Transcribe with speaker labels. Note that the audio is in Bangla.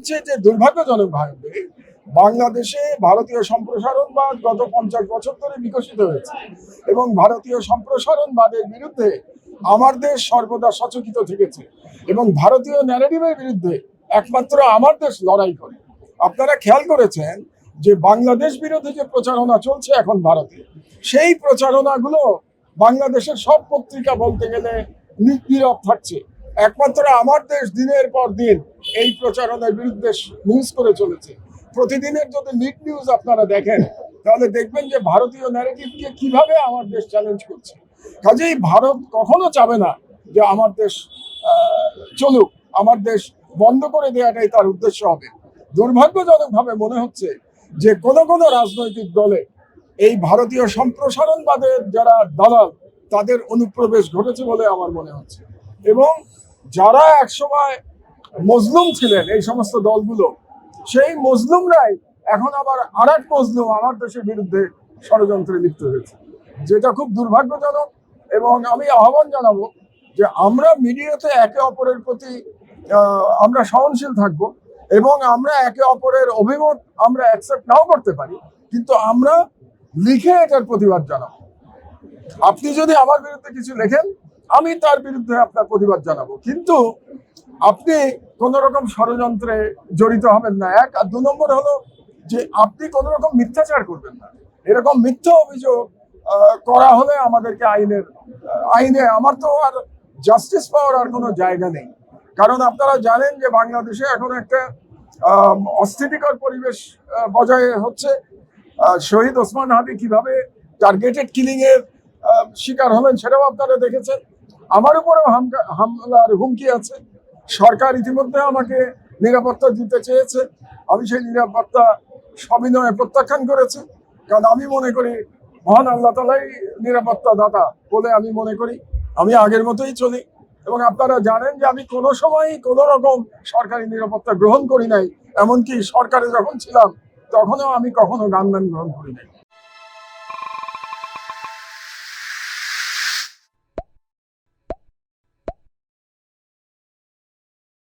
Speaker 1: হচ্ছে যে দুর্ভাগ্যজনকভাবে বাংলাদেশে ভারতীয় সম্প্রসারণবাদ গত 50 বছর ধরে বিকশিত হয়েছে এবং ভারতীয় সম্প্রসারণবাদের বিরুদ্ধে আমার দেশ সর্বদা সচকিত থেকেছে এবং ভারতীয় ন্যারেটিভের বিরুদ্ধে একমাত্র আমার দেশ লড়াই করে। আপনারা খেয়াল করেছেন যে বাংলাদেশ বিরোধী যে প্রচারণা চলছে এখন ভারতে, সেই প্রচারণাগুলো বাংলাদেশের সব পত্রিকা বলতে গেলে নীরব থাকছে। একমাত্র আমার দেশ দিনের পর দিন এই প্রচারণার বিরুদ্ধে নিউজ করে চলেছে। প্রতিদিনের যদি লিড নিউজ আপনারা দেখেন তাহলে দেখবেন যে ভারতীয় ন্যারেটিভকে কিভাবে আমার দেশ চ্যালেঞ্জ করছে। কাজেই ভারত কখনো চাবে না যে আমার দেশ চলুক, আমার দেশ বন্ধ করে দেওয়াটাই তার উদ্দেশ্য হবে। দুর্ভাগ্যজনকভাবে মনে হচ্ছে যে কোনো কোনো রাজনৈতিক দলে এই ভারতীয় সম্প্রসারণবাদের যারা দালাল তাদের অনুপ্রবেশ ঘটেছে বলে আমার মনে হচ্ছে এবং যারা একসময় মজলুম ছিলেন এই সমস্ত দলগুলো, সেই মজলুমরাই এখন আবার আর এক মজলুম আমার দেশের বিরুদ্ধে ষড়যন্ত্রে লিপ্ত হয়েছে, যেটা খুব দুর্ভাগ্যজনক। এবং আমি আহ্বান জানাবো যে আমরা মিডিয়াতে একে অপরের প্রতি আমরা সহনশীল থাকব এবং আমরা একে অপরের অভিমত আমরা অ্যাকসেপ্ট নাও করতে পারি, কিন্তু আমরা লিখে এটার প্রতিবাদ জানাবো। আপনি যদি আমার বিরুদ্ধে কিছু লেখেন, আমি তার বিরুদ্ধে আপনার প্রতিবাদ জানাবো, কিন্তু আপনি কোন রকম ষড়যন্ত্রে জড়িত হবেন না। এক, আর 2 নম্বর হলো যে আপনি কোন রকম মিথ্যাচার করবেন না। এরকম মিথ্যা অভিযোগ করা হলে আমাদেরকে আইনে আমার তো আর জাস্টিস পাওয়ার আর কোনো জায়গা নেই। কারণ আপনারা জানেন যে বাংলাদেশে এখন একটা অস্থিতিকর পরিবেশ বজায় হচ্ছে। শহীদ ওসমান হাদি কিভাবে টার্গেটেড কিলিং এর শিকার হলেন সেটাও আপনারা দেখেছেন। আমার উপরেও হামলার হুমকি আছে। সরকার ইতিমধ্যে আমাকে নিরাপত্তা দিতে চেয়েছে, আমি সেই নিরাপত্তা সবিনয়ে প্রত্যাখ্যান করেছি, কারণ আমি মনে করি মহান আল্লাহ তাআলাই নিরাপত্তা দাতা বলে আমি মনে করি। আমি আগের মতোই চলি এবং আপনারা জানেন যে আমি কোনো সময়ই কোনো রকম সরকারি নিরাপত্তা গ্রহণ করি নাই। এমনকি সরকারে যখন ছিলাম তখনও আমি কখনো গানম্যান গ্রহণ করি নাই।